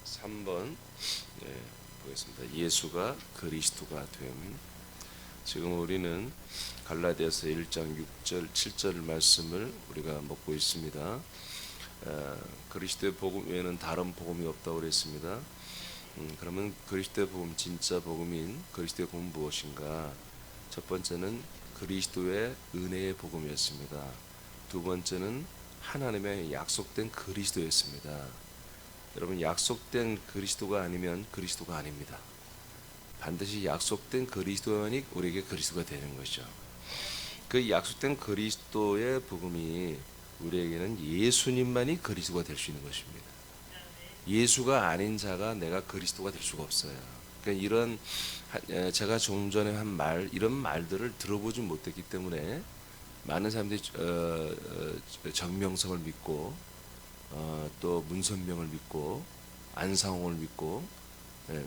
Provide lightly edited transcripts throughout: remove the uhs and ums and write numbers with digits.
3번 보겠습니다. 예수가 그리스도가 됨. 지금 우리는 갈라디아서 1장 6절 7절 말씀을 우리가 먹고 있습니다. 그리스도의 복음 외에는 다른 복음이 없다고 그랬습니다. 그러면 그리스도의 복음, 진짜 복음인 그리스도의 복음은 무엇인가? 첫 번째는 그리스도의 은혜의 복음이었습니다. 두 번째는 하나님의 약속된 그리스도였습니다. 여러분, 약속된 그리스도가 아니면 그리스도가 아닙니다. 반드시 약속된 그리스도만이 우리에게 그리스도가 되는 것이죠. 그 약속된 그리스도의 복음이 우리에게는 예수님만이 그리스도가 될 수 있는 것입니다. 예수가 아닌 자가 내가 그리스도가 될 수가 없어요. 그러니까 이런 제가 좀 전에 한 말, 이런 말들을 들어보지 못했기 때문에 많은 사람들이 정명석을 믿고 또 문선명을 믿고 안상홍을 믿고,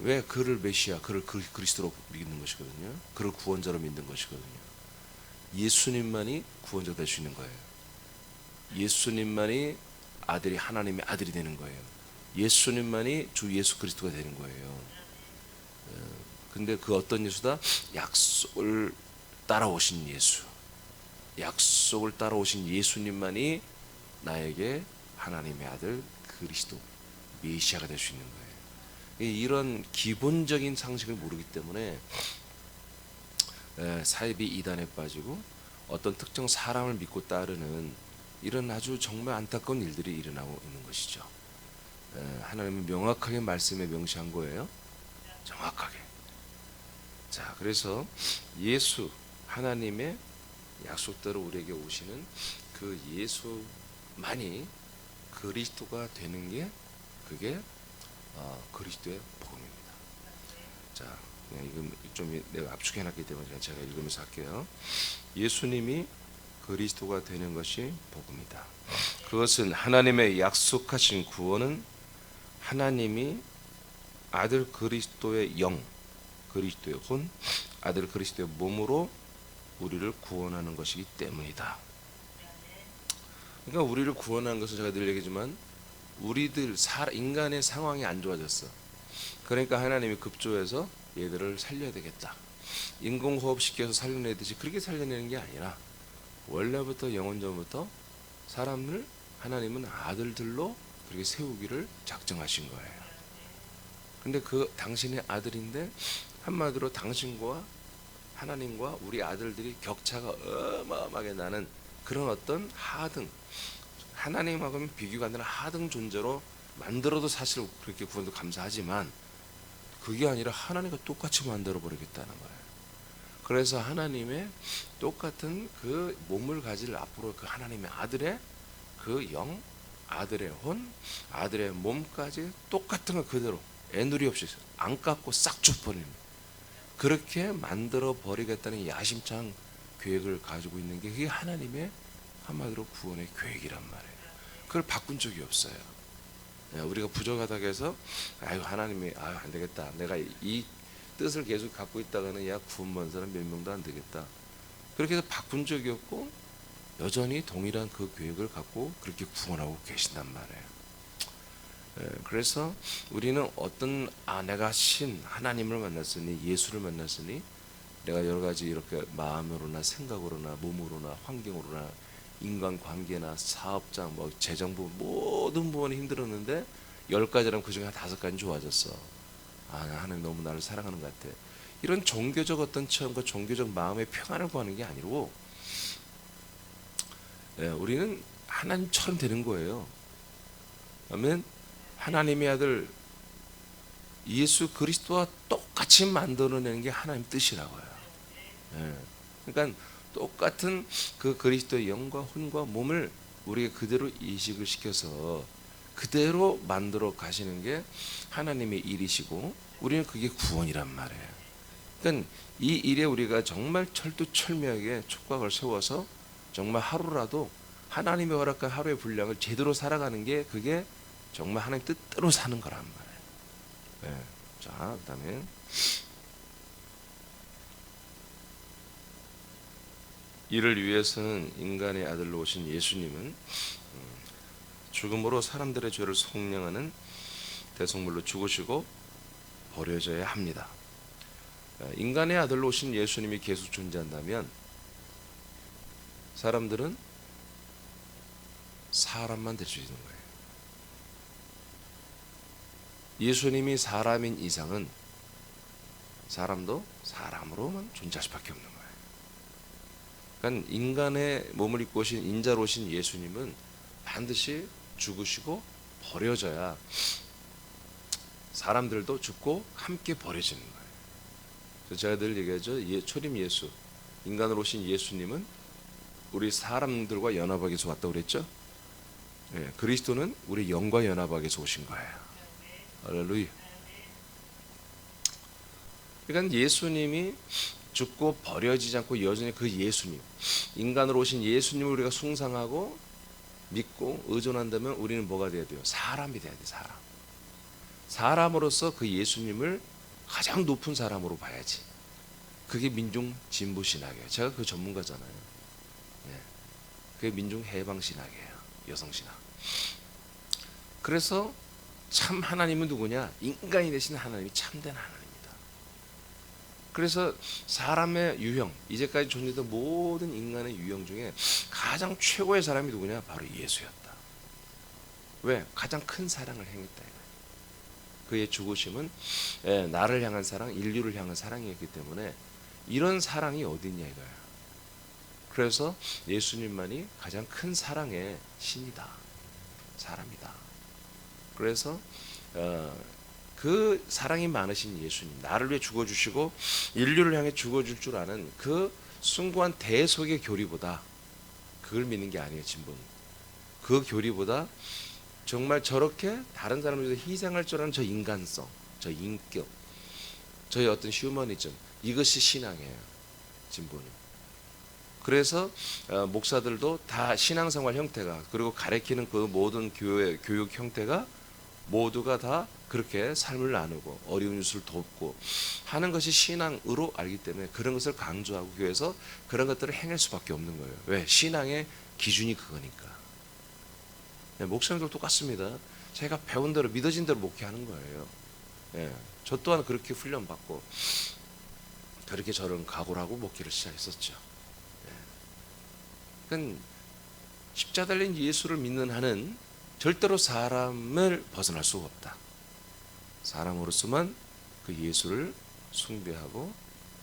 왜 그를 메시아, 그를 그리스도로 믿는 것이거든요. 그를 구원자로 믿는 것이거든요. 예수님만이 구원자 될 수 있는 거예요. 예수님만이 아들이 하나님의 아들이 되는 거예요. 예수님만이 주 예수 그리스도가 되는 거예요. 근데 그 어떤 예수다? 약속을 따라오신 예수, 약속을 따라오신 예수님만이 나에게 하나님의 아들 그리스도 메시아가 될 수 있는 거예요. 이런 기본적인 상식을 모르기 때문에 사이비 이단에 빠지고 어떤 특정 사람을 믿고 따르는 이런 아주 정말 안타까운 일들이 일어나고 있는 것이죠. 하나님은 명확하게 말씀에 명시한 거예요. 정확하게. 자, 그래서 예수, 하나님의 약속대로 우리에게 오시는 그 예수만이 그리스도가 되는 게, 그게 그리스도의 복음입니다. 자, 이건 좀 내가 압축해놨기 때문에 제가 읽으면서 할게요. 예수님이 그리스도가 되는 것이 복음이다. 그것은 하나님의 약속하신 구원은 하나님이 아들 그리스도의 영, 그리스도의 혼, 아들 그리스도의 몸으로 우리를 구원하는 것이기 때문이다. 그러니까 우리를 구원하는 것은 제가 늘 얘기지만 우리들 인간의 상황이 안 좋아졌어. 그러니까 하나님이 급조해서 얘들을 살려야 되겠다. 인공호흡 시켜서 살려내듯이 그렇게 살려내는 게 아니라 원래부터 영원전부터 사람을 하나님은 아들들로 그렇게 세우기를 작정하신 거예요. 근데 그 당신의 아들인데 한마디로 당신과 하나님과 우리 아들들이 격차가 어마어마하게 나는 그런 어떤 하등, 하나님하고는 비교가 안 되는 하등 존재로 만들어도 사실 그렇게 구원도 감사하지만 그게 아니라 하나님과 똑같이 만들어 버리겠다는 거예요. 그래서 하나님의 똑같은 그 몸을 가질 앞으로 그 하나님의 아들의 그 영, 아들의 혼, 아들의 몸까지 똑같은 거 그대로 애누리 없이 안 깎고 싹 줘버리는, 그렇게 만들어 버리겠다는 야심찬 계획을 가지고 있는 게 그게 하나님의 한마디로 구원의 계획이란 말이에요. 그걸 바꾼 적이 없어요. 우리가 부족하다고 해서 아유 하나님이 아유 안 되겠다, 내가 이 뜻을 계속 갖고 있다가는 야 구원 받는 사람 몇 명도 안 되겠다, 그렇게 해서 바꾼 적이 없고 여전히 동일한 그 계획을 갖고 그렇게 구원하고 계신단 말이에요. 그래서 우리는 어떤 내가 하나님을 만났으니, 예수를 만났으니 내가 여러 가지 이렇게 마음으로나 생각으로나 몸으로나 환경으로나 인간관계나 사업장, 뭐 재정부 모든 부분이 힘들었는데 10가지라면 그중에 한 5가지는 좋아졌어. 하나님 너무 나를 사랑하는 것 같아. 이런 종교적 어떤 체험과 종교적 마음의 평안을 구하는 게 아니고 우리는 하나님처럼 되는 거예요. 그러면 하나님의 아들 예수 그리스도와 똑같이 만들어내는 게 하나님 뜻이라고요. 그러니까 똑같은 그 그리스도의 영과 혼과 몸을 우리가 그대로 이식을 시켜서 그대로 만들어 가시는 게 하나님의 일이시고 우리는 그게 구원이란 말이에요. 그러니까 이 일에 우리가 정말 철두철미하게 촉각을 세워서 정말 하루라도 하나님의 허락한 하루의 분량을 제대로 살아가는 게 그게 정말 하나님 뜻대로 사는 거란 말이에요. 자, 그다음에 이를 위해서는 인간의 아들로 오신 예수님은 죽음으로 사람들의 죄를 속량하는 대속물로 죽으시고 버려져야 합니다. 인간의 아들로 오신 예수님이 계속 존재한다면 사람들은 사람만 될 수 있는 거예요. 예수님이 사람인 이상은 사람도 사람으로만 존재할 수밖에 없는 거예요. 그러니까 인간의 몸을 입고 오신 인자로 오신 예수님은 반드시 죽으시고 버려져야 사람들도 죽고 함께 버려지는 거예요. 그래서 제가 늘 얘기하죠. 초림 예수, 인간으로 오신 예수님은 우리 사람들과 연합하기 위해서 왔다고 그랬죠. 그리스도는 우리 영과 연합하기 위해서 오신 거예요. 할렐루야. 그러니까 예수님이 죽고 버려지지 않고 여전히 그 예수님, 인간으로 오신 예수님을 우리가 숭상하고 믿고 의존한다면 우리는 뭐가 돼야 돼요? 사람이 돼야 돼. 사람으로서 그 예수님을 가장 높은 사람으로 봐야지. 그게 민중 진보 신학이에요. 제가 그 전문가잖아요. 그게 민중 해방 신학이에요. 여성 신학. 그래서 참 하나님은 누구냐? 인간이 되신 하나님이 참된 하나님입니다. 그래서 사람의 유형, 이제까지 존재했던 모든 인간의 유형 중에 가장 최고의 사람이 누구냐? 바로 예수였다. 왜? 가장 큰 사랑을 행했다. 그의 죽으심은 나를 향한 사랑, 인류를 향한 사랑이었기 때문에 이런 사랑이 어디 있냐 이거야. 그래서 예수님만이 가장 큰 사랑의 신이다. 사람이다. 그래서 그 사랑이 많으신 예수님, 나를 위해 죽어주시고 인류를 향해 죽어줄 줄 아는 그 숭고한 대속의 교리보다, 그걸 믿는 게 아니에요. 진보는 그 교리보다 정말 저렇게 다른 사람을 위해서 희생할 줄 아는 저 인간성, 저 인격, 저의 어떤 휴머니즘, 이것이 신앙이에요. 진보는. 그래서 목사들도 다 신앙생활 형태가, 그리고 가르치는 그 모든 교육 형태가 모두가 다 그렇게 삶을 나누고 어려운 이웃을 돕고 하는 것이 신앙으로 알기 때문에 그런 것을 강조하고 교회에서 그런 것들을 행할 수밖에 없는 거예요. 왜? 신앙의 기준이 그거니까. 목사님도 똑같습니다. 제가 배운 대로 믿어진 대로 목회하는 거예요. 저 또한 그렇게 훈련받고 그렇게 저런 각오를 하고 목회를 시작했었죠. 그러니까 십자가 달린 예수를 믿는 한은 절대로 사람을 벗어날 수가 없다. 사람으로서만 그 예수를 숭배하고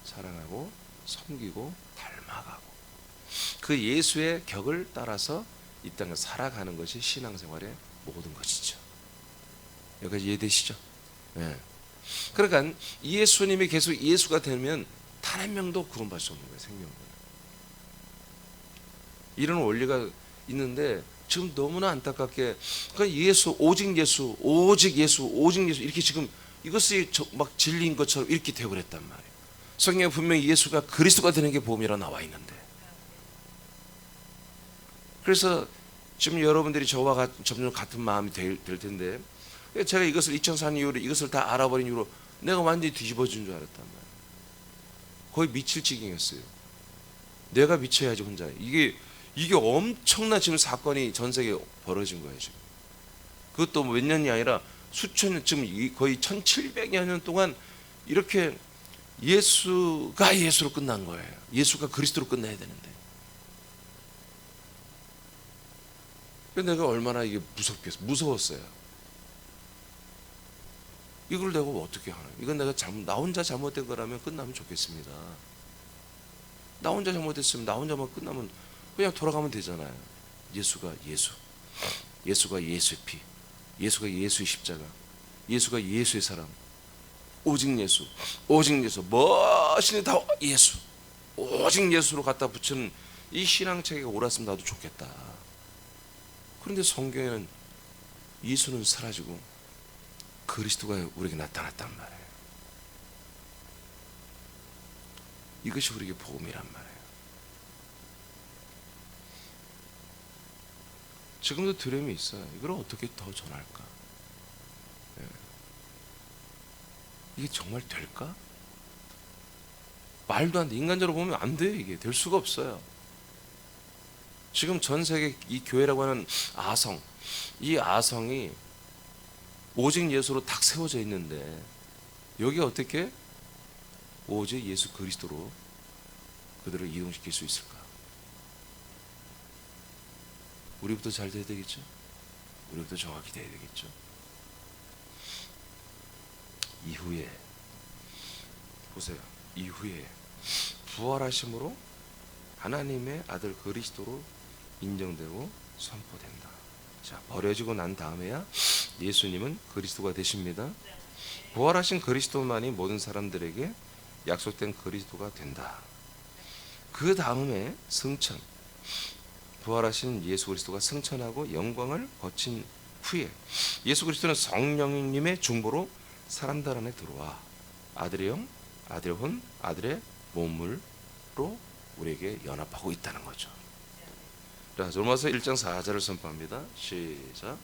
사랑하고 섬기고 닮아가고 그 예수의 격을 따라서 이 땅에 살아가는 것이 신앙생활의 모든 것이죠. 여기까지 이해되시죠? 그러니까 예수님이 계속 예수가 되면 단 한 명도 구원받을 수 없는 거예요. 생명을. 이런 원리가 있는데 지금 너무나 안타깝게 그러니까 예수, 오직 예수, 오직 예수, 오직 예수 이렇게 지금 이것이 막 진리인 것처럼 이렇게 되어버렸단 말이에요. 성경에 분명히 예수가 그리스도가 되는 게 복음이라 나와 있는데, 그래서 지금 여러분들이 저와 점점 같은 마음이 될 텐데, 제가 이것을 2004년 이후로 이것을 다 알아버린 이후로 내가 완전히 뒤집어진 줄 알았단 말이에요. 거의 미칠 지경이었어요. 내가 미쳐야지 혼자. 이게 엄청난 지금 사건이 전 세계에 벌어진 거예요 지금. 그것도 몇 년이 아니라 수천 년, 지금 거의 1700여 년 동안 이렇게 예수가 예수로 끝난 거예요. 예수가 그리스도로 끝나야 되는데. 내가 얼마나 이게 무서웠어요. 이걸 내가 어떻게 하나? 이건 내가 나 혼자 잘못된 거라면 끝나면 좋겠습니다. 나 혼자 잘못했으면 나 혼자만 끝나면 그냥 돌아가면 되잖아요. 예수가 예수, 예수가 예수의 피, 예수가 예수의 십자가, 예수가 예수의 사람, 오직 예수, 오직 예수, 무엇이니 다 예수, 오직 예수로 갖다 붙이는 이 신앙체계가 옳았으면 나도 좋겠다. 그런데 성경에는 예수는 사라지고 그리스도가 우리에게 나타났단 말이에요. 이것이 우리에게 복음이란 말이에요. 지금도 두려움이 있어요. 이걸 어떻게 더 전할까? 이게 정말 될까? 말도 안 돼. 인간적으로 보면 안 돼요. 이게 될 수가 없어요. 지금 전 세계 이 교회라고 하는 아성, 이 아성이 오직 예수로 딱 세워져 있는데 여기 어떻게 오직 예수 그리스도로 그들을 이동시킬 수 있을까? 우리부터 잘 돼야 되겠죠? 우리부터 정확히 돼야 되겠죠? 이후에 보세요. 이후에 부활하심으로 하나님의 아들 그리스도로 인정되고 선포된다. 자, 버려지고 난 다음에야 예수님은 그리스도가 되십니다. 부활하신 그리스도만이 모든 사람들에게 약속된 그리스도가 된다. 그 다음에 승천, 부활하신 예수 그리스도가 승천하고 영광을 거친 후에 예수 그리스도는 성령님의 중보로 사람들 안에 들어와 아들의 영, 아들의 혼, 아들의 몸으로 우리에게 연합하고 있다는 거죠. 자, 로마서 1장 4절을 선포합니다. 시작.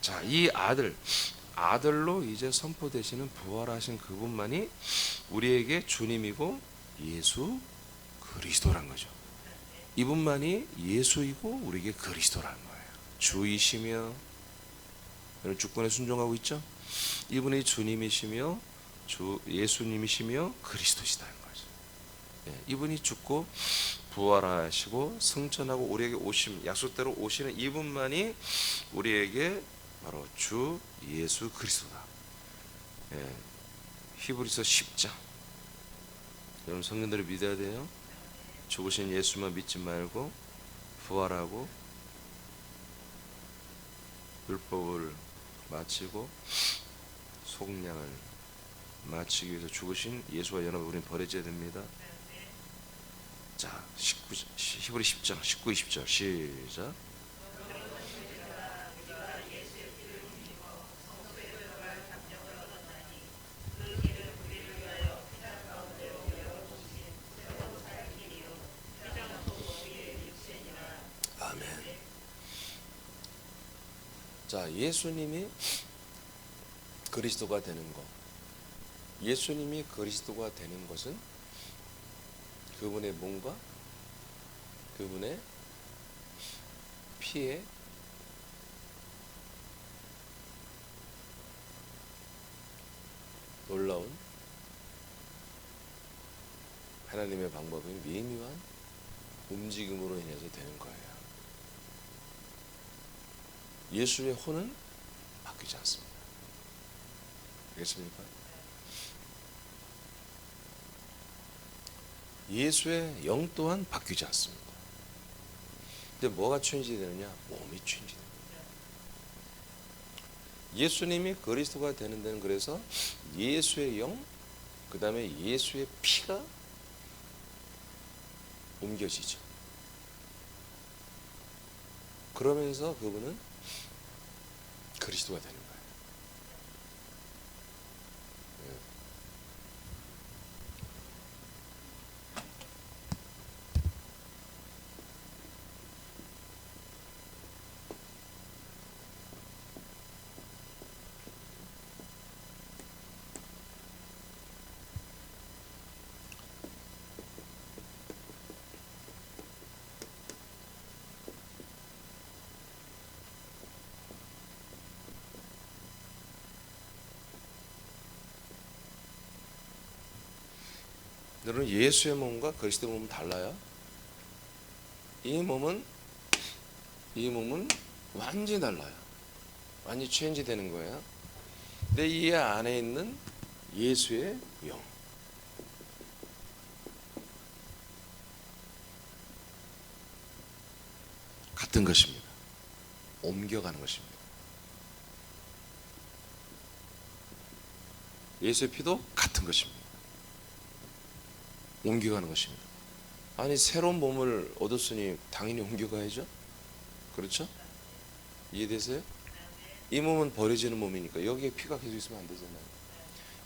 자, 이 아들로 이제 선포되시는 부활하신 그분만이 우리에게 주님이고 예수 그리스도란 거죠. 이분만이 예수이고 우리에게 그리스도라는 거예요. 주이시며, 여러분 주권에 순종하고 있죠? 이분이 주님이시며 예수님이시며 그리스도시다는 거죠. 이분이 죽고 부활하시고 승천하고 우리에게 오심, 약속대로 오시는 이분만이 우리에게 바로 주 예수 그리스도다. 히브리서 10장. 여러분 성경들을 믿어야 돼요. 죽으신 예수만 믿지 말고 부활하고 율법을 마치고 속량을 마치기 위해서 죽으신 예수와 연합을 우리는 버려져야 됩니다. 자, 히브리 10장 19, 20절 시작. 아멘. 자, 예수님이 그리스도가 되는 것, 예수님이 그리스도가 되는 것은 그분의 몸과 그분의 피에 놀라운 하나님의 방법인 미묘한 움직임으로 인해서 되는 거예요. 예수의 혼은 바뀌지 않습니다. 알겠습니까? 예수의 영 또한 바뀌지 않습니다. 근데 뭐가 체인지되느냐? 몸이 체인지됩니다. 예수님이 그리스도가 되는 데는 그래서 예수의 영, 그 다음에 예수의 피가 옮겨지죠. 그러면서 그분은 그리스도가 되는 거예요. 여러분 예수의 몸과 그리스도의 몸은 달라요. 이 몸은 완전히 달라요. 완전히 체인지 되는 거예요. 근데 이 안에 있는 예수의 영, 같은 것입니다. 옮겨가는 것입니다. 예수의 피도 같은 것입니다. 옮겨가는 것입니다. 아니 새로운 몸을 얻었으니 당연히 옮겨가야죠. 그렇죠? 이해되세요? 이 몸은 버려지는 몸이니까 여기에 피가 계속 있으면 안 되잖아요.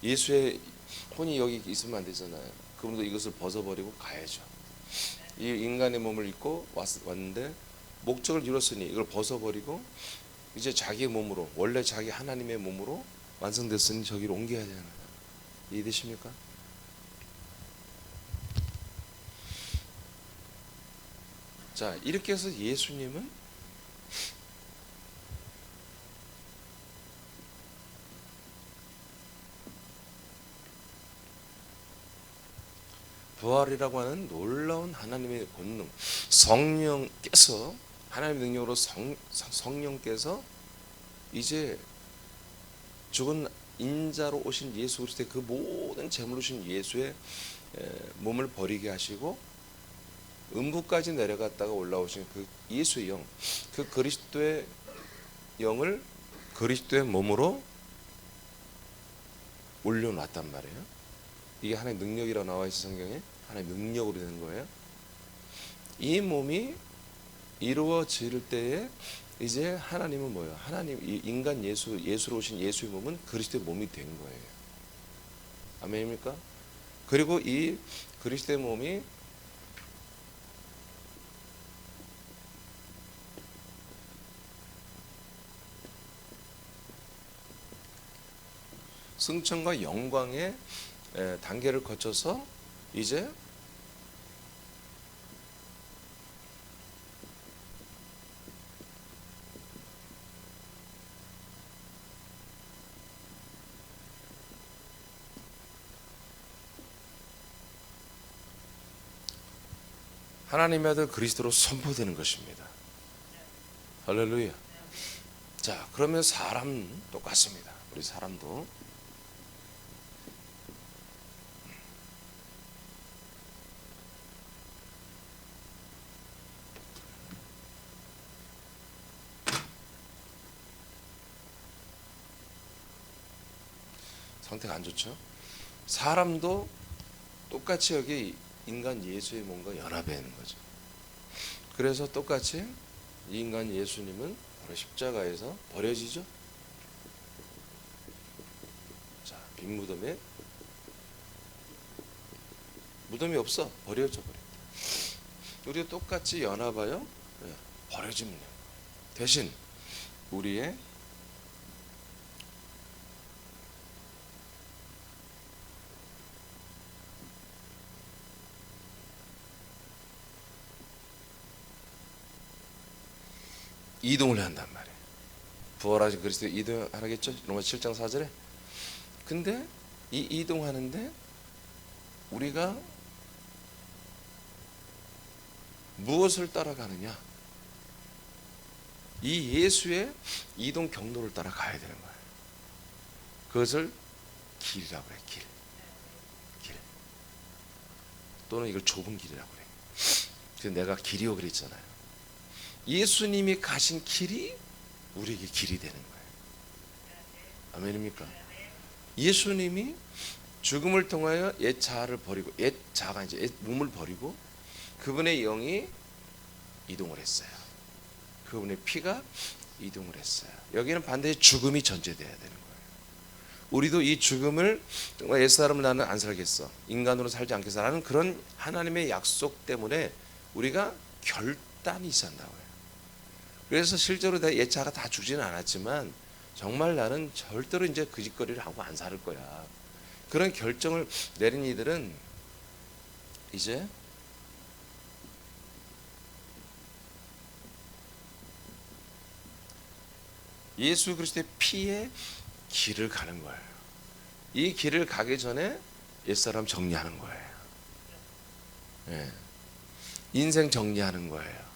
예수의 혼이 여기 있으면 안 되잖아요. 그분도 이것을 벗어버리고 가야죠. 이 인간의 몸을 입고 왔는데 목적을 이뤘으니 이걸 벗어버리고 이제 자기의 몸으로, 원래 자기 하나님의 몸으로 완성됐으니 저기로 옮겨야 되잖아요. 이해되십니까? 자, 이렇게 해서 예수님은 부활이라고 하는 놀라운 하나님의 권능, 성령께서, 하나님의 능력으로 성령께서 이제 죽은 인자로 오신 예수 그리스도의 그 모든 제물로 오신 예수의 몸을 버리게 하시고 음부까지 내려갔다가 올라오신 그 예수의 영, 그 그리스도의 영을 그리스도의 몸으로 올려놨단 말이에요. 이게 하나의 능력이라고 나와 있어 성경에. 하나의 능력으로 되는 거예요. 이 몸이 이루어질 때에 이제 하나님은 뭐예요? 하나님, 이 인간 예수로 오신 예수의 몸은 그리스도의 몸이 된 거예요. 아멘입니까? 그리고 이 그리스도의 몸이 승천과 영광의 단계를 거쳐서 이제 하나님의 아들 그리스도로 선포되는 것입니다. 할렐루야. 자, 그러면 사람 똑같습니다. 우리 사람도 상태가 안 좋죠. 사람도 똑같이 여기 인간 예수의 몸과 연합해 있는 거죠. 그래서 똑같이 이 인간 예수님은 바로 십자가에서 버려지죠. 자, 빈 무덤에 무덤이 없어, 버려져 버려. 우리도 똑같이 연합하여 버려지면 대신 우리의 이동을 한단 말이에요. 부활하신 그리스도 이동하겠죠? 로마서 7장 4절에. 근데 이 이동하는데 우리가 무엇을 따라가느냐? 이 예수의 이동 경로를 따라가야 되는 거예요. 그것을 길이라고 그래. 길. 또는 이걸 좁은 길이라고 그래. 그래서 내가 길이요 그랬잖아요. 예수님이 가신 길이 우리에게 길이 되는 거예요. 아멘입니까? 예수님이 죽음을 통하여 옛 자아를 버리고, 옛 자아가 이제 옛 몸을 버리고 그분의 영이 이동을 했어요. 그분의 피가 이동을 했어요. 여기는 반드시 죽음이 전제돼야 되는 거예요. 우리도 이 죽음을 정말 옛사람을 나는 안 살겠어, 인간으로 살지 않겠어라는 그런 하나님의 약속 때문에 우리가 결단이 있었다고요. 그래서 실제로 옛 자아가 다 죽지는 않았지만 정말 나는 절대로 이제 그 짓거리를 하고 안 살 거야, 그런 결정을 내린 이들은 이제 예수 그리스도의 피의 길을 가는 거예요. 이 길을 가기 전에 옛사람 정리하는 거예요. 예. 인생 정리하는 거예요.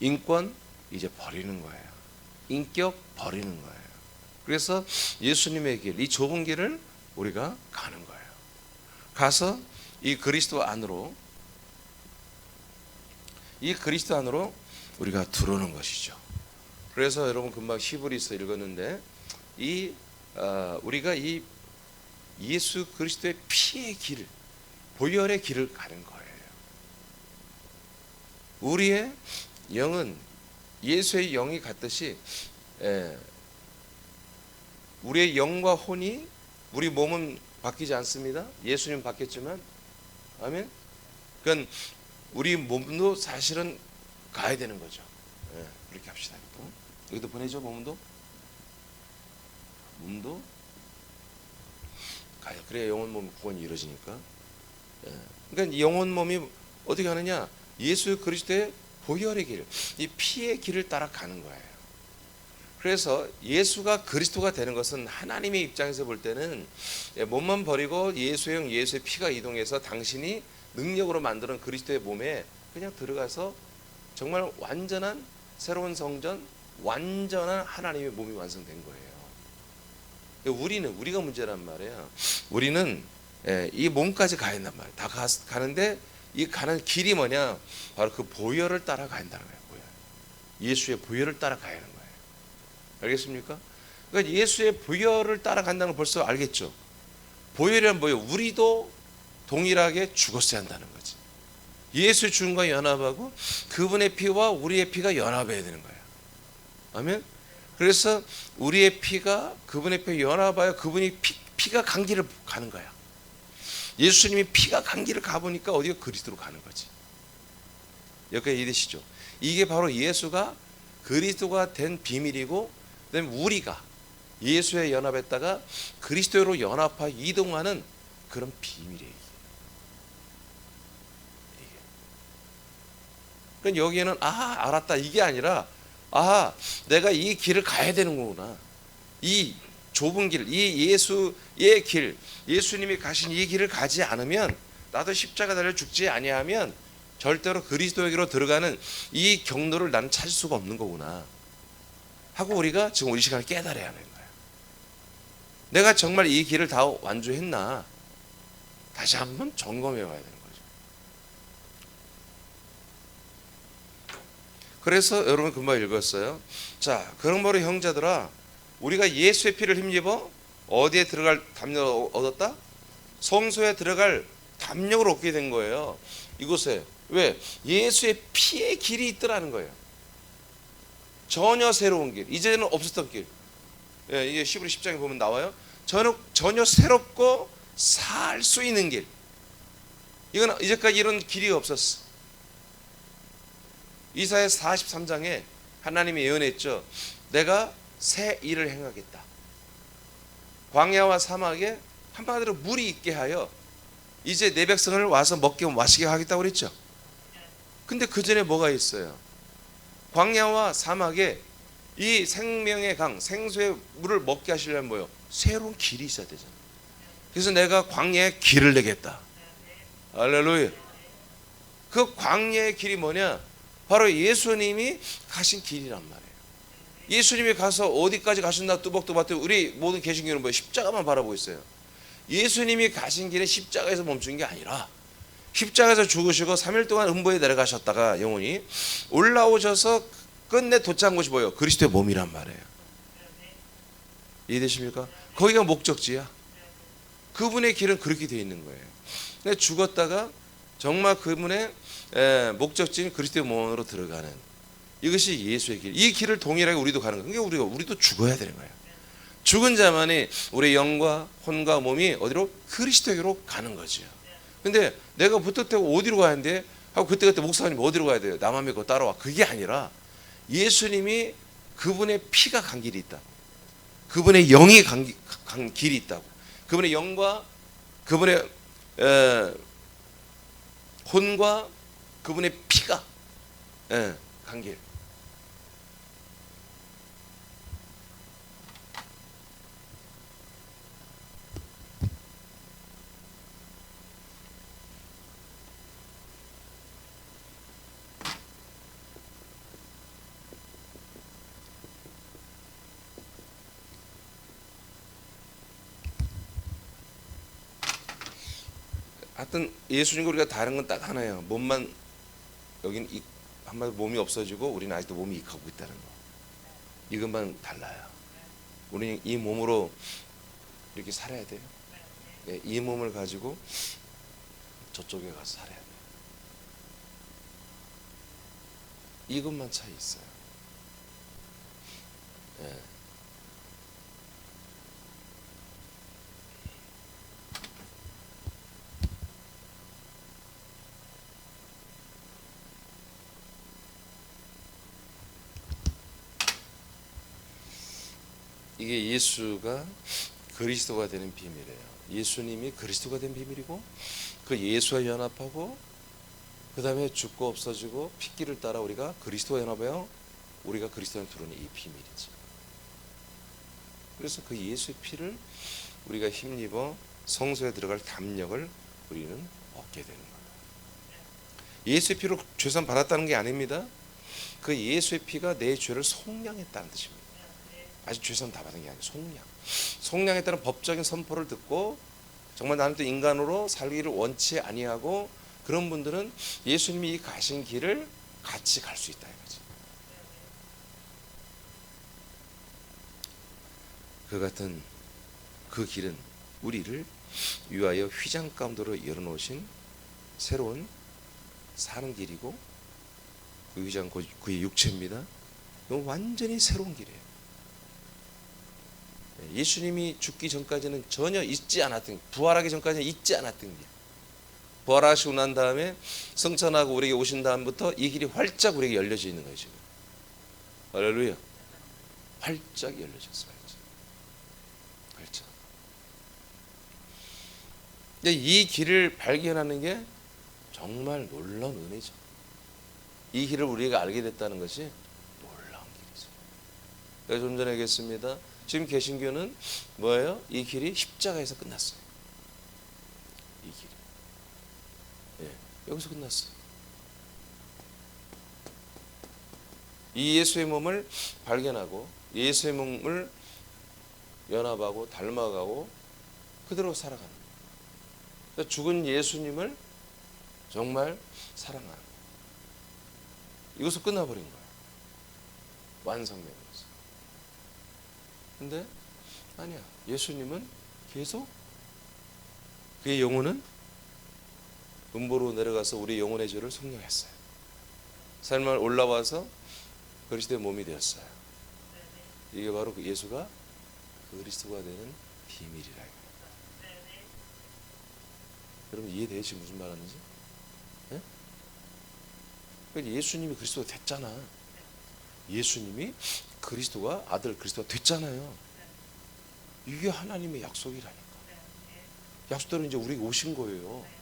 인권 이제 버리는 거예요. 인격 버리는 거예요. 그래서 예수님의 길, 이 좁은 길을 우리가 가는 거예요. 가서 이 그리스도 안으로 우리가 들어오는 것이죠. 그래서 여러분 금방 히브리서 읽었는데 우리가 이 예수 그리스도의 피의 길, 보혈의 길을 가는 거예요. 우리의 영은 예수의 영이 같듯이 우리의 영과 혼이, 우리 몸은 바뀌지 않습니다. 예수님 바뀌었지만, 아멘. 그러니까 우리 몸도 사실은 가야 되는 거죠. 이렇게 합시다. 여기도 보내죠. 몸도 가요. 그래야 영혼 몸 구원이 이루어지니까. 그러니까 이 영혼 몸이 어떻게 하느냐? 예수 그리스도의 보혈의 길, 이 피의 길을 따라가는 거예요. 그래서 예수가 그리스도가 되는 것은 하나님의 입장에서 볼 때는 몸만 버리고 예수의 영, 예수의 피가 이동해서 당신이 능력으로 만드는 그리스도의 몸에 그냥 들어가서 정말 완전한 새로운 성전, 완전한 하나님의 몸이 완성된 거예요. 우리가 문제란 말이에요. 우리는 이 몸까지 가야 한단 말이에요. 다 가는데 이 가는 길이 뭐냐? 바로 그 보혈을 따라 가야 한다는 거예요. 보혈. 예수의 보혈을 따라 가야 하는 거예요. 알겠습니까? 그러니까 예수의 보혈을 따라간다는 걸 벌써 알겠죠? 보혈이란 뭐예요? 우리도 동일하게 죽었어야 한다는 거지. 예수 죽음과 연합하고 그분의 피와 우리의 피가 연합해야 되는 거예요. 아멘? 그래서 우리의 피가 그분의 피와 연합하여 그분이 피가 간 길을 가는 거야. 예수님이 피가 간 길을 가보니까 어디가 그리스도로 가는 거지. 여기까지 이해되시죠? 이게 바로 예수가 그리스도가 된 비밀이고, 그다음에 우리가 예수에 연합했다가 그리스도로 연합하여 이동하는 그런 비밀이에요. 그러니까 여기에는 알았다 이게 아니라 내가 이 길을 가야 되는 거구나. 이 좁은 길, 이 예수의 길, 예수님이 가신 이 길을 가지 않으면, 나도 십자가 달려 죽지 아니하면 절대로 그리스도에게로 들어가는 이 경로를 나는 찾을 수가 없는 거구나 하고 우리가 지금 우리 시간에 깨달아야 하는 거예요. 내가 정말 이 길을 다 완주했나 다시 한번 점검해 봐야 되는 거죠. 그래서 여러분 금방 읽었어요. 자, 그러므로 형제들아, 우리가 예수의 피를 힘입어 어디에 들어갈 담력을 얻었다? 성소에 들어갈 담력을 얻게 된 거예요. 이곳에. 왜? 예수의 피의 길이 있더라는 거예요. 전혀 새로운 길, 이제는 없었던 길. 이게 히브리 10장에 보면 나와요. 전혀 새롭고 살 수 있는 길. 이건 이제까지 이런 길이 없었어. 이사야 43장에 하나님이 예언했죠. 내가 새 일을 행하겠다. 광야와 사막에 한마디로 물이 있게 하여 이제 내 백성을 와서 먹게 마시게 하겠다고 그랬죠. 근데 그 전에 뭐가 있어요? 광야와 사막에 이 생명의 강, 생수의 물을 먹게 하시려면 뭐예요? 새로운 길이 있어야 되잖아요. 그래서 내가 광야에 길을 내겠다. 할렐루야. 그 광야의 길이 뭐냐? 바로 예수님이 가신 길이란 말이에요. 예수님이 가서 어디까지 가셨나 뚜벅뚜벅 우리 모든 개신교는 뭐예요? 십자가만 바라보고 있어요. 예수님이 가신 길에 십자가에서 멈춘 게 아니라 십자가에서 죽으시고 3일 동안 음보에 내려가셨다가 영원히 올라오셔서 끝내 도착한 곳이 뭐예요? 그리스도의 몸이란 말이에요. 이해되십니까? 거기가 목적지야. 그분의 길은 그렇게 되어 있는 거예요. 근데 죽었다가 정말 그분의 목적지인 그리스도의 몸으로 들어가는, 이것이 예수의 길. 이 길을 동일하게 우리도 가는 거예요. 그러니까 우리도 죽어야 되는 거예요. 죽은 자만이 우리의 영과 혼과 몸이 어디로? 그리스도에게로 가는 거죠. 근데 내가 부탁되고 어디로 가야 하는데 하고 그때 목사님 어디로 가야 돼요? 나만 믿고 따라와. 그게 아니라 예수님이 그분의 피가 간 길이 있다. 그분의 영이 간 길이 있다고. 그분의 영과 그분의 혼과 그분의 피가 간 길. 하여튼 예수님과 우리가 다른 건 딱 하나예요. 몸만 여기는 한마디로 몸이 없어지고 우리는 아직도 몸이 익하고 있다는 거. 이것만 달라요. 우리는 이 몸으로 이렇게 살아야 돼요. 네, 이 몸을 가지고 저쪽에 가서 살아야 돼요. 이것만 차이 있어요. 네. 이게 예수가 그리스도가 되는 비밀이에요. 예수님이 그리스도가 된 비밀이고 그 예수와 연합하고 그 다음에 죽고 없어지고 핏길을 따라 우리가 그리스도와 연합하여 우리가 그리스도 안에 들어오는 이 비밀이지. 그래서 그 예수의 피를 우리가 힘입어 성소에 들어갈 담력을 우리는 얻게 되는 거예요. 예수의 피로 죄산 받았다는 게 아닙니다. 그 예수의 피가 내 죄를 속량했다는 뜻입니다. 아직 죄산 다 받은 게 아니에요. 속량. 속량했다는 법적인 선포를 듣고 정말 나는 또 인간으로 살기를 원치 아니하고 그런 분들은 예수님이 이 가신 길을 같이 갈 수 있다 이거지. 그 같은 그 길은 우리를 위하여 휘장 가운데로 열어놓으신 새로운 사는 길이고 그 휘장 그의 육체입니다. 이건 완전히 새로운 길이에요. 예수님이 죽기 전까지는 전혀 있지 않았던, 부활하기 전까지는 있지 않았던 길. 부활하시고 난 다음에 승천하고 우리에게 오신 다음부터 이 길이 활짝 우리에게 열려져 있는 거예요. 지금 할렐루야. 활짝 열려졌어요. 활짝. 이 길을 발견하는 게 정말 놀라운 은혜죠. 이 길을 우리가 알게 됐다는 것이 놀라운 길이죠. 제가 좀 전에 얘기했습니다. 지금 개신교는 뭐예요? 이 길이 십자가에서 끝났어요. 이 길이. 여기서 끝났어요. 이 예수의 몸을 발견하고 예수의 몸을 연합하고 닮아가고 그대로 살아가는 거예요. 그러니까 죽은 예수님을 정말 사랑하는 거예요. 이것은 끝나버린 거예요. 완성된 거죠. 근데 아니야. 예수님은 계속 그의 영혼은 음보로 내려가서 우리 영혼의 죄를 속량했어요. 삶을 올라와서 그리스도의 몸이 되었어요. 이게 바로 그 예수가 그리스도가 되는 비밀이라. 여러분 이해돼요? 지금 무슨 말하는지? 네? 그러니까 예수님이 그리스도가 됐잖아. 예수님이 그리스도가 아들 그리스도가 됐잖아요. 이게 하나님의 약속이라니까. 약속대로 이제 우리가 오신 거예요.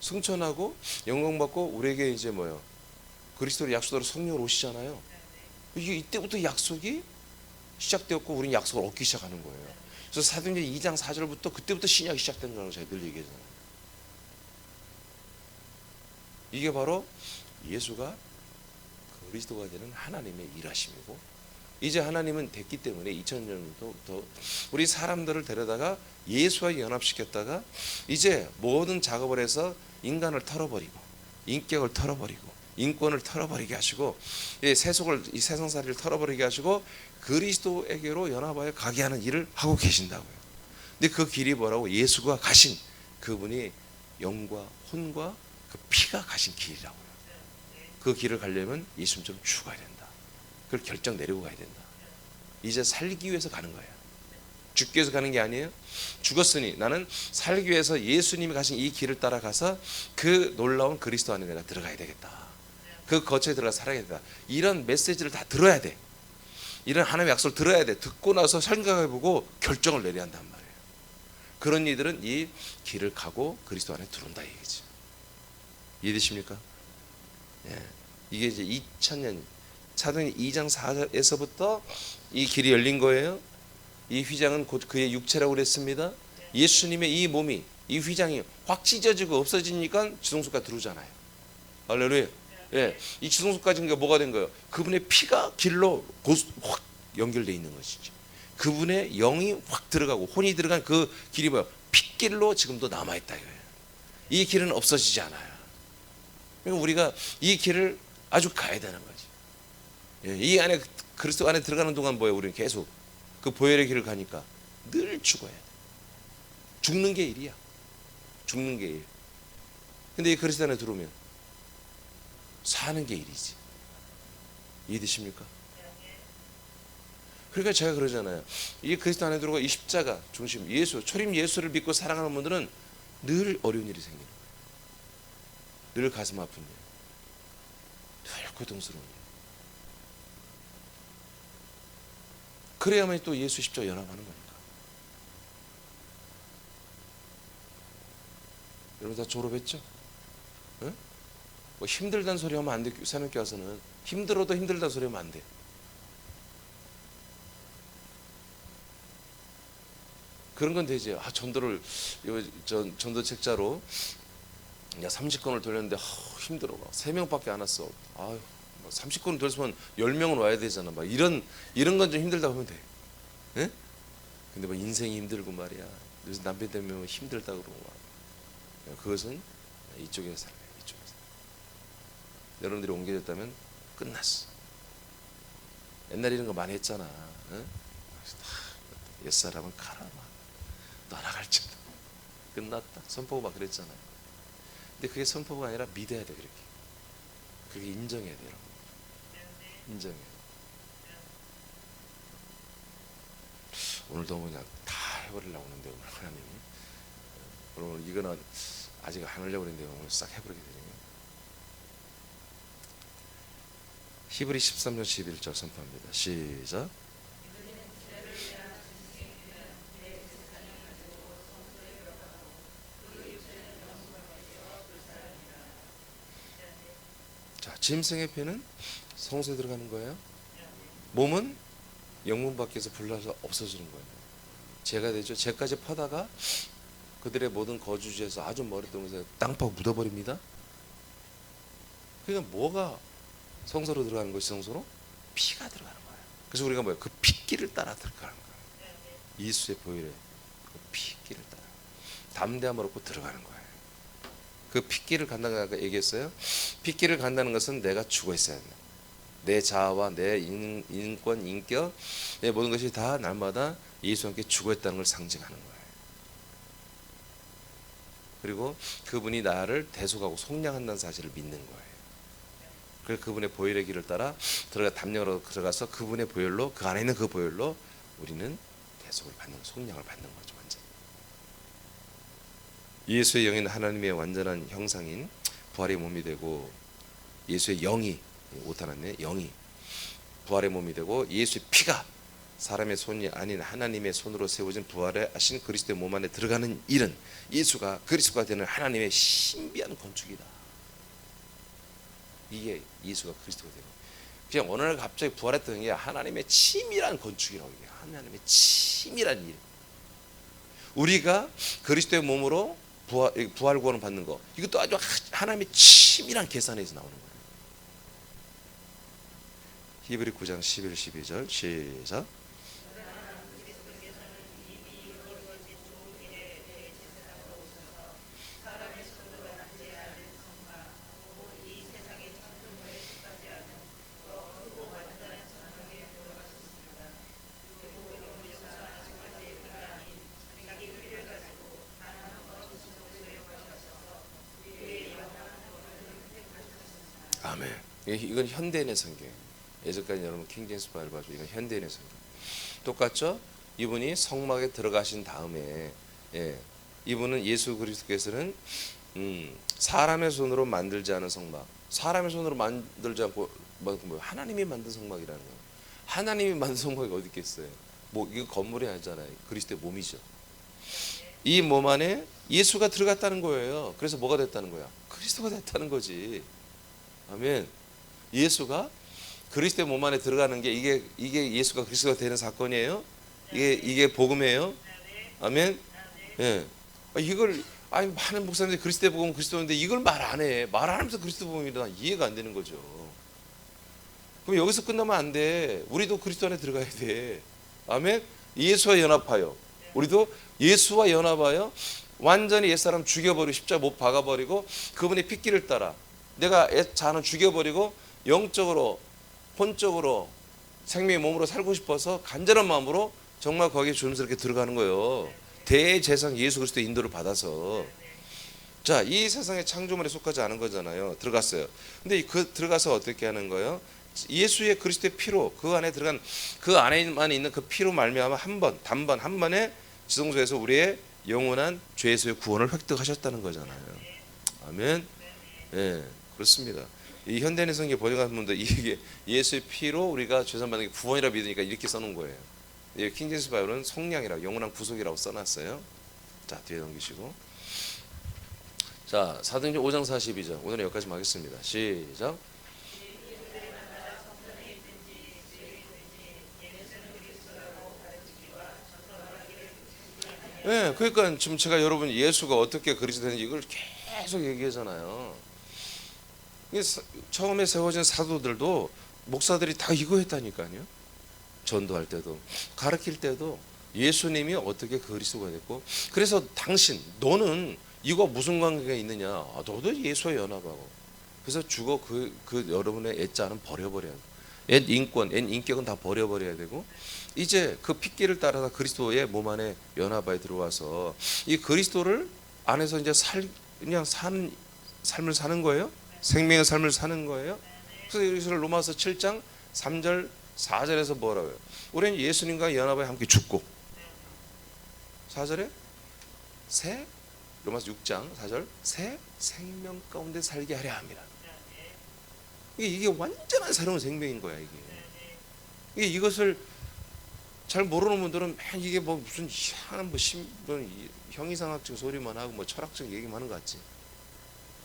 승천하고 영광받고 우리에게 이제 뭐요? 그리스도의 약속대로 성령으로 오시잖아요. 이게 이때부터 약속이 시작되었고 우리는 약속을 얻기 시작하는 거예요. 그래서 사도행전 2장 4절부터 그때부터 신약이 시작된 거라고 제가 늘 얘기하잖아요. 이게 바로 예수가 그리스도가 되는 하나님의 일하심이고 이제 하나님은 됐기 때문에 2000년부터 우리 사람들을 데려다가 예수와 연합시켰다가 이제 모든 작업을 해서 인간을 털어버리고 인격을 털어버리고 인권을 털어버리게 하시고 세속을 이 세상살이를 털어버리게 하시고 그리스도에게로 연합하여 가게 하는 일을 하고 계신다고요. 근데 그 길이 뭐라고? 예수가 가신 그분이 영과 혼과 그 피가 가신 길이라고요. 그 길을 가려면 예수님처럼 죽어야 된다. 그걸 결정 내리고 가야 된다. 이제 살기 위해서 가는 거예요. 죽기 위해서 가는 게 아니에요. 죽었으니 나는 살기 위해서 예수님이 가신 이 길을 따라가서 그 놀라운 그리스도 안에 내가 들어가야 되겠다. 그 거처에 들어가 살아야 된다. 이런 메시지를 다 들어야 돼. 이런 하나님의 약속을 들어야 돼. 듣고 나서 생각해보고 결정을 내려야 한단 말이에요. 그런 이들은 이 길을 가고 그리스도 안에 들어온다 얘기지. 이해되십니까? 예. 이게 이제 2000년 사도행전 2장 4절에서부터 이 길이 열린 거예요. 이 휘장은 곧 그의 육체라고 그랬습니다. 예수님의 이 몸이 이 휘장이 확 찢어지고 없어지니까 지성소까지 들어오잖아요. 할렐루야. 예, 이 지성소까지 뭐가 된 거예요? 그분의 피가 길로 확 연결되어 있는 것이죠. 그분의 영이 확 들어가고 혼이 들어간 그 길이 뭐예요? 핏길로 지금도 남아있다 이거예요. 이 길은 없어지지 않아요. 그러니까 우리가 이 길을 아주 가야 되는 거지. 예, 이 안에 그리스도 안에 들어가는 동안 뭐예요? 우리는 계속 그 보혈의 길을 가니까 늘 죽어야 돼. 죽는 게 일이야. 죽는 게 일. 근데 이 그리스도 안에 들어오면 사는 게 일이지. 이해되십니까? 그러니까 제가 그러잖아요. 이 그리스도 안에 들어가 이 십자가 중심 예수 초림 예수를 믿고 사랑하는 분들은 늘 어려운 일이 생기는 거예요. 늘 가슴 아픈 일, 늘 고통스러운 일. 그래야만 또 예수 십자가 연합하는 거니까. 여러분 다 졸업했죠? 네? 뭐 힘들다는 소리 하면 안 돼. 새벽교회 와서는 힘들어도 힘들다는 소리 하면 안 돼. 그런 건 되지. 전도를 전도 책자로 30건을 돌렸는데 힘들어. 3명밖에 안 왔어. 30건을 돌렸으면 10명은 와야 되잖아. 막 이런 건 좀 힘들다고 하면 돼. 예? 근데 뭐 인생이 힘들고 말이야. 그래서 남편 때문에 힘들다 그러고 막. 그것은 이쪽에서 살아요. 이쪽에서. 여러분들이 옮겨졌다면 끝났어. 옛날에 이런 거 많이 했잖아. 예? 옛사람은 가라. 떠나갈지도. 끝났다. 선포가 막 그랬잖아요. 근데 그게 선포가 아니라 믿어야 돼. 그렇게 인정해야 돼요. 인정해요. 오늘도 그냥 다 해버리려고 하는데 오늘 하나님이 오늘 이거는 아직 안 하려고 했는데 오늘 싹 해버리게 되네요. 히브리 13장 11절 선포합니다. 시작. 자, 짐승의 피는 성소에 들어가는 거예요. 몸은 영문 밖에서 불나서 없어지는 거예요. 죄가 되죠. 죄까지 퍼다가 그들의 모든 거주지에서 아주 머리동에서 땅파고 묻어버립니다. 그러니까 뭐가 성소로 들어가는 것이 성소로? 피가 들어가는 거예요. 그래서 우리가 뭐예요? 그 핏길을 따라 들어가는 거예요. 예수의 보혈에 그 핏길을 따라 담대함을 얻고 들어가는 거예요. 그 핏길을 간다고 아까 얘기했어요. 핏길을 간다는 것은 내가 죽어 있어야 된다. 내 자아와 내 인권, 인격, 내 모든 것이 다 날마다 예수와 함께 죽어 있다는 걸 상징하는 거예요. 그리고 그분이 나를 대속하고 속량한다는 사실을 믿는 거예요. 그래서 그분의 보혈의 길을 따라 담력으로 들어가서 그분의 보혈로, 그 안에 있는 그 보혈로 우리는 대속을 받는, 속량을 받는 거죠. 완전. 예수의 영인 하나님의 완전한 형상인 부활의 몸이 되고, 예수의 영이 오타났네. 영이 부활의 몸이 되고, 예수의 피가 사람의 손이 아닌 하나님의 손으로 세워진 부활의 하신 그리스도의 몸 안에 들어가는 일은 예수가 그리스도가 되는 하나님의 신비한 건축이다. 이게 예수가 그리스도가 되는, 그냥 어느 날 갑자기 부활했던 게 하나님의 치밀한 건축이라고 얘기해요. 하나님의 치밀한 일. 우리가 그리스도의 몸으로 부활 구원을 받는 거, 이것도 아주 하나님의 치밀한 계산에서 나오는 거예요. 히브리 9장 11, 12절 시작. 아멘. 이건 현대인의 성경. 예전까지 여러분 킹제임스 바이블 봐도 이건 현대인의 성경. 똑같죠? 이분이 성막에 들어가신 다음에, 이분은 예수 그리스도께서는 사람의 손으로 만들지 않은 성막, 사람의 손으로 만들지 않고 하나님이 만든 성막이라는 거예요. 하나님이 만든 성막이 어디 있겠어요? 이거 건물이 아니잖아요. 그리스도의 몸이죠. 이 몸 안에 예수가 들어갔다는 거예요. 그래서 뭐가 됐다는 거야? 그리스도가 됐다는 거지. 아멘. 예수가 그리스도의 몸 안에 들어가는 게 이게 예수가 그리스도가 되는 사건이에요. 이게 복음이에요. 아멘. 예. 이걸 많은 목사님들이 그리스도의 복음 그리스도인데 이걸 말 안 해. 말 안 하면서 그리스도 복음이라 이해가 안 되는 거죠. 그럼 여기서 끝나면 안 돼. 우리도 그리스도 안에 들어가야 돼. 아멘. 예수와 연합하여, 우리도 예수와 연합하여 완전히 옛사람 죽여버리고 십자가 못 박아버리고 그분의 핏길을 따라 내가 자는 죽여버리고 영적으로 혼적으로 생명의 몸으로 살고 싶어서 간절한 마음으로 정말 거기에 조심스럽게 들어가는 거예요. 대제사장 예수 그리스도의 인도를 받아서. 자, 이 세상의 창조물에 속하지 않은 거잖아요. 들어갔어요. 근데 들어가서 어떻게 하는 거예요? 예수의 그리스도의 피로, 그 안에 들어간, 그 안에만 있는 그 피로 말미암아 단번 한 번에 지성소에서 우리의 영원한 죄에서의 구원을 획득하셨다는 거잖아요. 아멘. 예, 그렇습니다. 이 현대인의 성경 번역하는 분들 이게 예수의 피로 우리가 죄산 받는 게 구원이라 믿으니까 이렇게 써놓은 거예요. 킹제임스 바이블은 속량이라고, 영원한 구속이라고 써놨어요. 자, 뒤에 넘기시고 자, 사도행전 5장 42절. 오늘은 여기까지만 하겠습니다. 시작. 예, 그러니까 지금 제가 여러분 예수가 어떻게 그리스도 되는지 이걸 계속 얘기하잖아요. 이게 처음에 세워진 사도들도 목사들이 다 이거 했다니까요. 전도할 때도 가르칠 때도 예수님이 어떻게 그리스도가 됐고, 그래서 당신 너는 이거 무슨 관계가 있느냐? 아, 너도 예수와 연합하고. 그래서 죽어 그 여러분의 애자는 버려버려야 돼. 옛 인권, 옛 인격은 다 버려버려야 되고, 이제 그 핏길을 따라서 그리스도의 몸 안에 연합하에 들어와서 이 그리스도를 안에서 이제 그냥 사는 삶을 사는 거예요. 생명의 삶을 사는 거예요. 그래서 여기서 로마서 7장 3절 4절에서 뭐라고요? 우리는 예수님과 연합에 함께 죽고, 4절에 새, 로마서 6장 4절, 새 생명 가운데 살게 하려 합니다. 이게 완전한 새로운 생명인 거야. 이것을 잘 모르는 분들은 이게 뭐 무슨 희한한 뭐 형이상학적 소리만 하고 뭐 철학적 얘기만 하는 것 같지.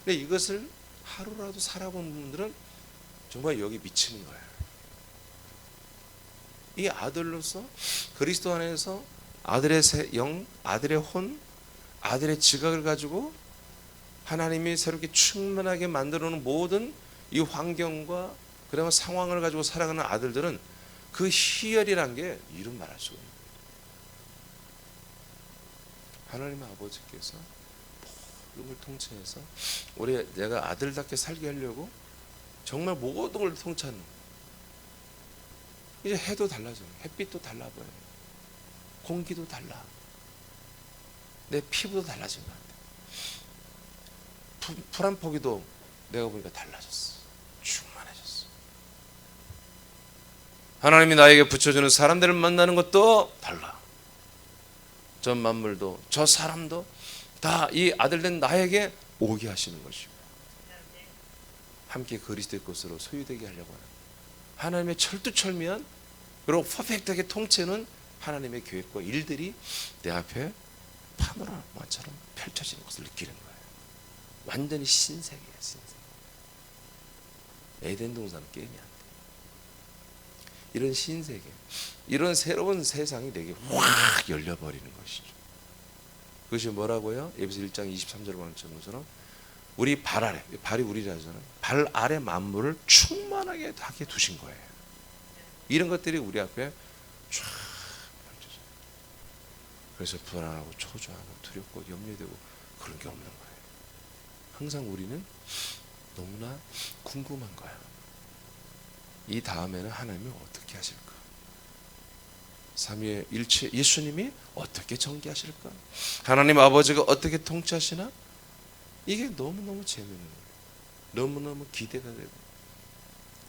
근데 이것을 하루라도 살아본 분들은 정말 여기 미치는 거야. 이 아들로서 그리스도 안에서 아들의 영, 아들의 혼, 아들의 지각을 가지고 하나님이 새롭게 충만하게 만들어 놓은 모든 이 환경과 그다음에 상황을 가지고 살아가는 아들들은 그 희열이란 게 이름 말할 수가 없는 거예요. 하나님의 아버지께서 모든 걸 통치해서 우리 내가 아들답게 살게 하려고 정말 모든 걸 통치하는 거예요. 이제 해도 달라져요. 햇빛도 달라 보여요. 공기도 달라. 내 피부도 달라진 것 같아. 풀 한 포기도 내가 보니까 달라졌어. 충만해졌어. 하나님이 나에게 붙여주는 사람들을 만나는 것도 달라. 저 만물도 저 사람도 다 이 아들된 나에게 오게 하시는 것이고, 함께 그리스도의 것으로 소유되게 하려고 하는 하나님의 철두철미한 그리고 퍼펙트하게 통치는 하나님의 계획과 일들이 내 앞에 파노라마처럼 펼쳐지는 것을 느끼는 거예요. 완전히 신세계예요. 신세계. 에덴 동산은 게임이 안 돼. 이런 신세계, 이런 새로운 세상이 내게 확 열려버리는 것이죠. 그것이 뭐라고요? 에베소 1장 23절 말씀처럼 우리 발 아래, 발이 우리라잖아요. 발 아래 만물을 충만하게 하게 두신 거예요. 이런 것들이 우리 앞에 쫙 펼쳐져요. 그래서 불안하고 초조하고 두렵고 염려되고 그런 게 없는 거예요. 항상 우리는 너무나 궁금한 거야. 이 다음에는 하나님이 어떻게 하실까? 삼위의 일체 예수님이 어떻게 전개하실까? 하나님 아버지가 어떻게 통치하시나? 이게 너무너무 재밌는 거예요. 너무너무 기대가 되고,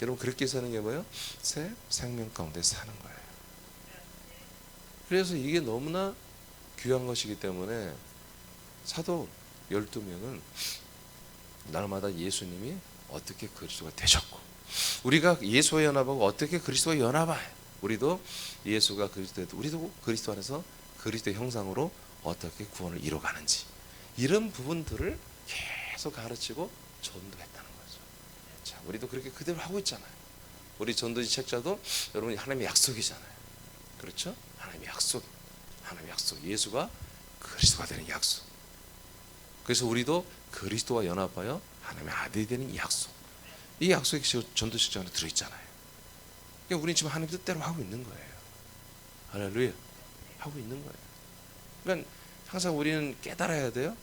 여러분 그렇게 사는 게 뭐예요? 새 생명 가운데 사는 거예요. 그래서 이게 너무나 귀한 것이기 때문에 사도 12명은 날마다 예수님이 어떻게 그리스도가 되셨고, 우리가 예수와 연합하고 어떻게 그리스도와 연합해, 우리도 예수가 그리스도에 우리도 그리스도 안에서 그리스도의 형상으로 어떻게 구원을 이뤄가는지, 이런 부분들을 계속 가르치고 전도했다는 거죠. 자, 우리도 그렇게 그대로 하고 있잖아요. 우리 전도지 책자도 여러분 하나님의 약속이잖아요. 그렇죠? 하나님의 약속, 하나님의 약속, 예수가 그리스도가 되는 약속. 그래서 우리도 그리스도와 연합하여 하나님의 아들이 되는 이 약속, 이 약속이 전도 책자 안에 들어있잖아요. 그러니까 우리는 지금 하나님 뜻대로 하고 있는 거예요. 할렐루야. 하고 있는 거예요. 그러니까 항상 우리는 깨달아야 돼요.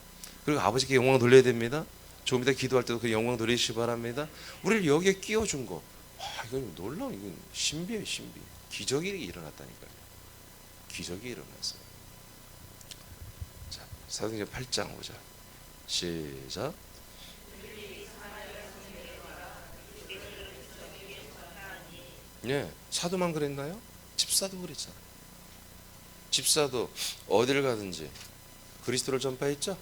그리고 아버지께 영광 돌려야 됩니다. 조금 이따 기도할 때도 그 영광 돌리시기 바랍니다. 우리를 여기에 끼워준 거, 와, 이건 놀라운, 이건 신비예요. 신비. 기적이 일어났다니까요. 기적이 일어났어요. 자, 사도행전 8장 5절 시작. 예, 사도만 그랬나요? 집사도 그랬잖아요. 집사도 어디를 가든지 그리스도를 전파했죠.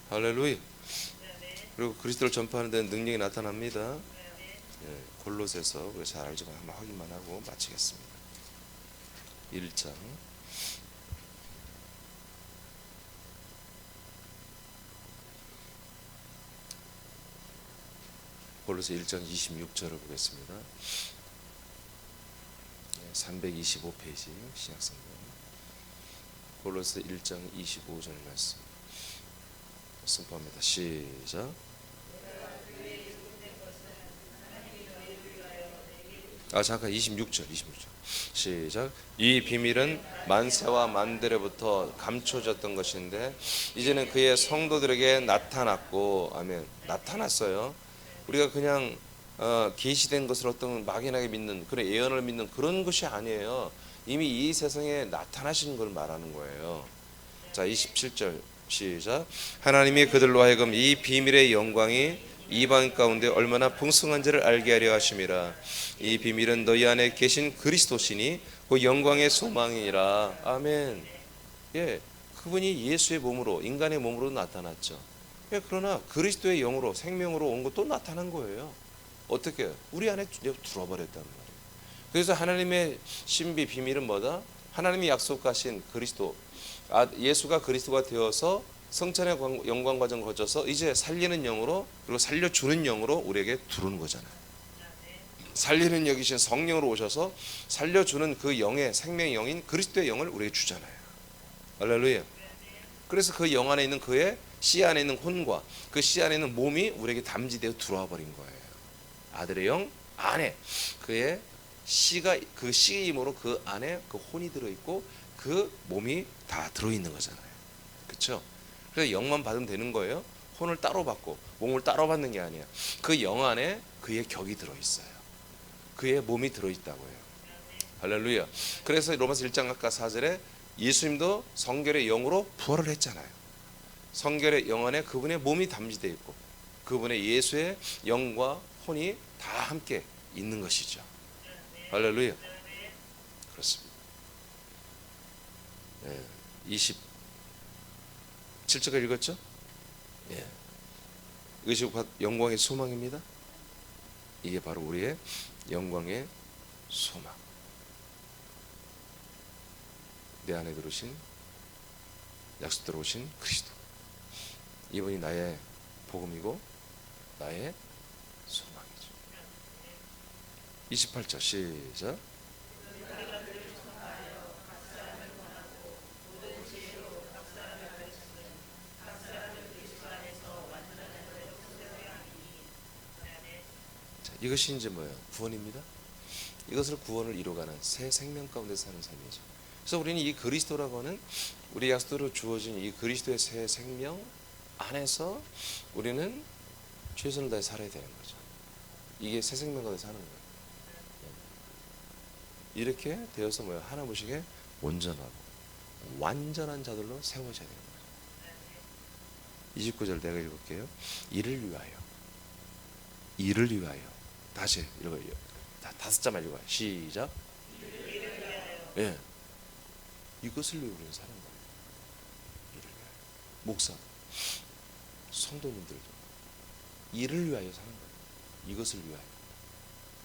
할렐루야. 그리고 그리스도를 전파하는 데는 능력이 나타납니다. 예, 골로새서 우리가 잘 알지만 한번 확인만 하고 마치겠습니다. 1장 골로새 1장 26절을 보겠습니다. 325페이지 신약성경 골로새 1장 25절 말씀 선포합니다. 시작. 잠깐 26절 시작. 이 비밀은 만세와 만대로부터 감춰졌던 것인데 이제는 그의 성도들에게 나타났고, 아멘, 나타났어요. 우리가 그냥 계시된 것을 어떤 막연하게 믿는 그런 예언을 믿는 그런 것이 아니에요. 이미 이 세상에 나타나신 걸 말하는 거예요. 자, 27절 시작. 하나님이 그들로 하여금 이 비밀의 영광이 이방 가운데 얼마나 풍성한지를 알게 하려 하심이라. 이 비밀은 너희 안에 계신 그리스도시니 그 영광의 소망이니라. 아멘. 예, 그분이 예수의 몸으로, 인간의 몸으로 나타났죠. 예, 그러나 그리스도의 영으로, 생명으로 온 것도 나타난 거예요. 어떻게? 우리 안에 들어와 버렸단 말이에요. 그래서 하나님의 신비 비밀은 뭐다? 하나님이 약속하신 그리스도, 예수가 그리스도가 되어서 성찬의 영광 과정을 거쳐서 이제 살리는 영으로, 그리고 살려주는 영으로 우리에게 들어오는 거잖아요. 살리는 여기신 성령으로 오셔서 살려주는 그 영의 생명의 영인 그리스도의 영을 우리에게 주잖아요. 할렐루야. 그래서 그 영 안에 있는 그의 씨 안에 있는 혼과 그 씨 안에 있는 몸이 우리에게 담지되어 들어와 버린 거예요. 아들의 영 안에 그의 씨가, 그 씨임으로 그 안에 그 혼이 들어있고 그 몸이 다 들어있는 거잖아요. 그렇죠? 그래서 영만 받으면 되는 거예요. 혼을 따로 받고 몸을 따로 받는 게 아니야. 그 영 안에 그의 격이 들어있어요. 그의 몸이 들어있다고요. 할렐루야. 그래서 로마서 1장 아까 4절에 예수님도 성결의 영으로 부활을 했잖아요. 성결의 영 안에 그분의 몸이 담지되어 있고 그분의 예수의 영과 혼이 다 함께 있는 것이죠. 할렐루야. 그렇습니다. 27절까지 읽었죠? 예. 이것이 영광의 소망입니다. 이게 바로 우리의 영광의 소망. 내 안에 들어오신, 약속 들어오신 그리스도. 이분이 나의 복음이고 나의 소망이죠. 28절 시작. 자, 이것이 이제 뭐예요? 구원입니다. 이것을 구원을 이루어가는 새 생명 가운데 사는 삶이죠. 그래서 우리는 이 그리스도라고 하는 우리 약속으로 주어진 이 그리스도의 새 생명 안에서 우리는 최선을 다해 살아야 되는 거죠. 이게 새 생명 가운데 사는 거예요. 이렇게 되어서 뭐예요? 하나 보시기에 온전하고 완전한 자들로 세워져야 되는 거죠. 29절 내가 읽을게요. 이를 위하여 다시 읽어요. 다섯 자만 읽어요. 시작. 예, 이것을 위해 우리는 사는 거예요. 이를 위하여. 목사, 성도님들도 이를 위하여 사는 거예요. 이것을 위하여.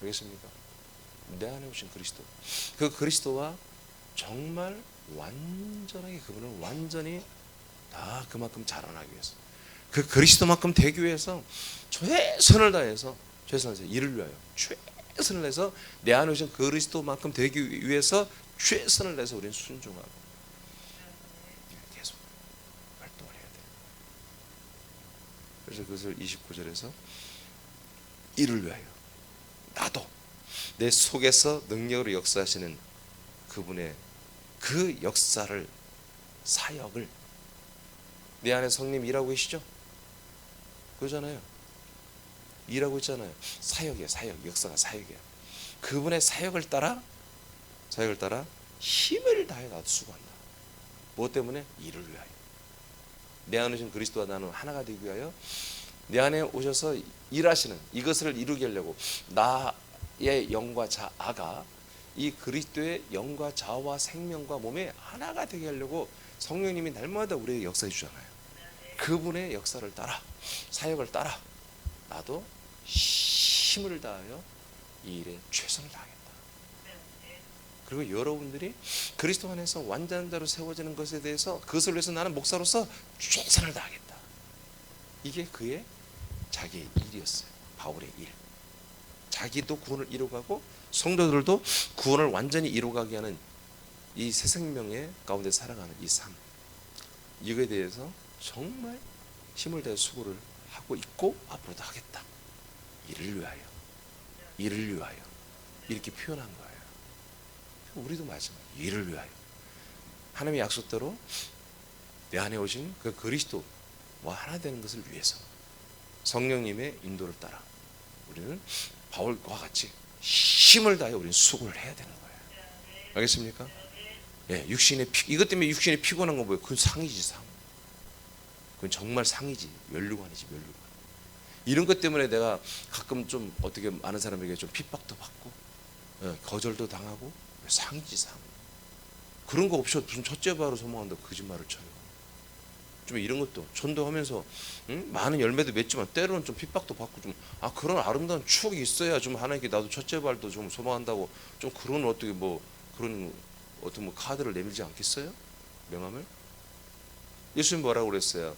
알겠습니까? 내 안에 오신 그리스도, 그 그리스도와 정말 완전하게 그분을 완전히 다 그만큼 자라나기 위해서, 그 그리스도만큼 되기 위해서 최선을 다해서 이를 위하여 최선을 다해서 내 안에 오신 그리스도만큼 되기 위해서 최선을 다해서 우리는 순종하고 계속 활동을 해야 돼요. 그래서 그것을 29절에서 이를 위하여 나도 내 속에서 능력으로 역사하시는 그분의 그 역사를, 사역을, 내 안에 성령 일하고 계시죠? 그러잖아요. 일하고 있잖아요. 사역이에요. 사역. 역사가 사역이에요. 그분의 사역을 따라 힘을 다해 나도 수고한다. 무엇 때문에? 이를 위하여. 내 안에 오신 그리스도와 나는 하나가 되기 위하여 내 안에 오셔서 일하시는 이것을 이루게 하려고 나의 영과 자아가 이 그리스도의 영과 자아와 생명과 몸의 하나가 되게 하려고 성령님이 날마다 우리에게 역사해 주잖아요. 그분의 역사를 따라, 사역을 따라 나도 힘을 다하여 이 일에 최선을 다하겠다. 그리고 여러분들이 그리스도 안에서 완전한 자로 세워지는 것에 대해서 그것을 위해서 나는 목사로서 최선을 다하겠다. 이게 그의 자기의 일이었어요. 바울의 일. 자기도 구원을 이루어가고 성도들도 구원을 완전히 이루어가게 하는 이 새 생명의 가운데 살아가는 이 삶, 이거에 대해서 정말 힘을 다해 수고를 하고 있고 앞으로도 하겠다. 이를 위하여, 이를 위하여 이렇게 표현한 거예요. 우리도 마찬가지. 이를 위하여 하나님의 약속대로 내 안에 오신 그 그리스도와 하나 되는 것을 위해서 성령님의 인도를 따라 우리는 바울과 같이 힘을 다해 우리는 수고를 해야 되는 거예요. 알겠습니까? 예, 이것 때문에 육신이 피곤한 건 뭐예요? 그건 상이지, 상. 그건 정말 상이지, 면류관이지, 면류관. 이런 것 때문에 내가 가끔 좀 어떻게 많은 사람에게 좀 핍박도 받고, 예, 거절도 당하고, 상이지, 상. 그런 거 없이 무슨 첫째 바로 소망한다고 거짓말을 쳐요. 좀 이런 것도 전도하면서 많은 열매도 맺지만 때로는 좀 핍박도 받고 좀 그런 아름다운 추억이 있어야 좀 하나님께 나도 첫째 발도 좀 소망한다고 좀 그런 어떻게 뭐 그런 어떤 뭐 카드를 내밀지 않겠어요? 명함을? 예수님 뭐라고 그랬어요?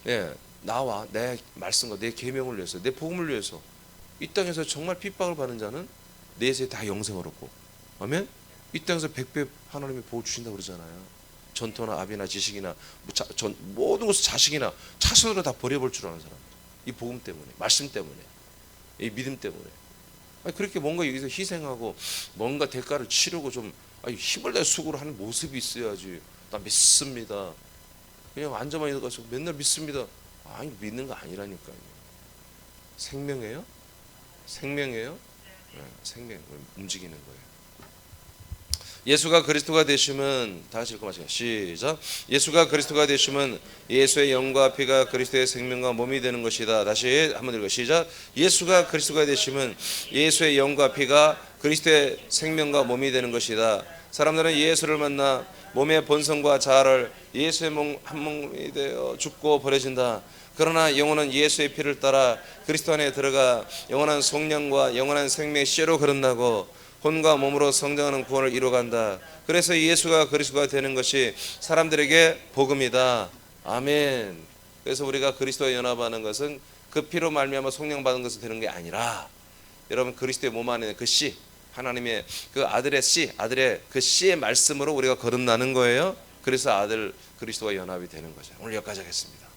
예, 나와 내 말씀과 내 계명을 위해서 내 복음을 위해서 이 땅에서 정말 핍박을 받는 자는 내세에 다 영생을 얻고, 아멘? 이 땅에서 100배 하나님이 보호 주신다고 그러잖아요. 전토나 압이나 지식이나 모든 것을 자식이나 차선으로 다 버려볼 줄 아는 사람들. 이 복음 때문에, 말씀 때문에, 이 믿음 때문에. 그렇게 뭔가 여기서 희생하고 뭔가 대가를 치르고 좀 힘을 다해 수고를 하는 모습이 있어야지. 나 믿습니다. 그냥 앉아만 있어가지고 맨날 믿습니다. 아니, 믿는 거 아니라니까요. 생명이에요? 생명이에요? 네, 생명, 움직이는 거예요. 예수가 그리스도가 되시면, 다 같이 읽고 마시죠. 시작. 예수가 그리스도가 되시면 예수의 영과 피가 그리스도의 생명과 몸이 되는 것이다. 다시 한번 읽어. 시작. 예수가 그리스도가 되시면 예수의 영과 피가 그리스도의 생명과 몸이 되는 것이다. 사람들은 예수를 만나 몸의 본성과 자아를 예수의 한 몸이 되어 죽고 버려진다. 그러나 영혼은 예수의 피를 따라 그리스도 안에 들어가 영원한 속량과 영원한 생명의 씨로 거듭나고 혼과 몸으로 성장하는 구원을 이루어간다. 그래서 예수가 그리스도가 되는 것이 사람들에게 복음이다. 아멘. 그래서 우리가 그리스도와 연합하는 것은 그 피로 말미암아 속량받은 것이 되는 게 아니라, 여러분 그리스도의 몸 안에 그 씨, 하나님의 그 아들의 씨, 아들의 그 씨의 말씀으로 우리가 거듭나는 거예요. 그래서 아들 그리스도와 연합이 되는 거죠. 오늘 여기까지 하겠습니다.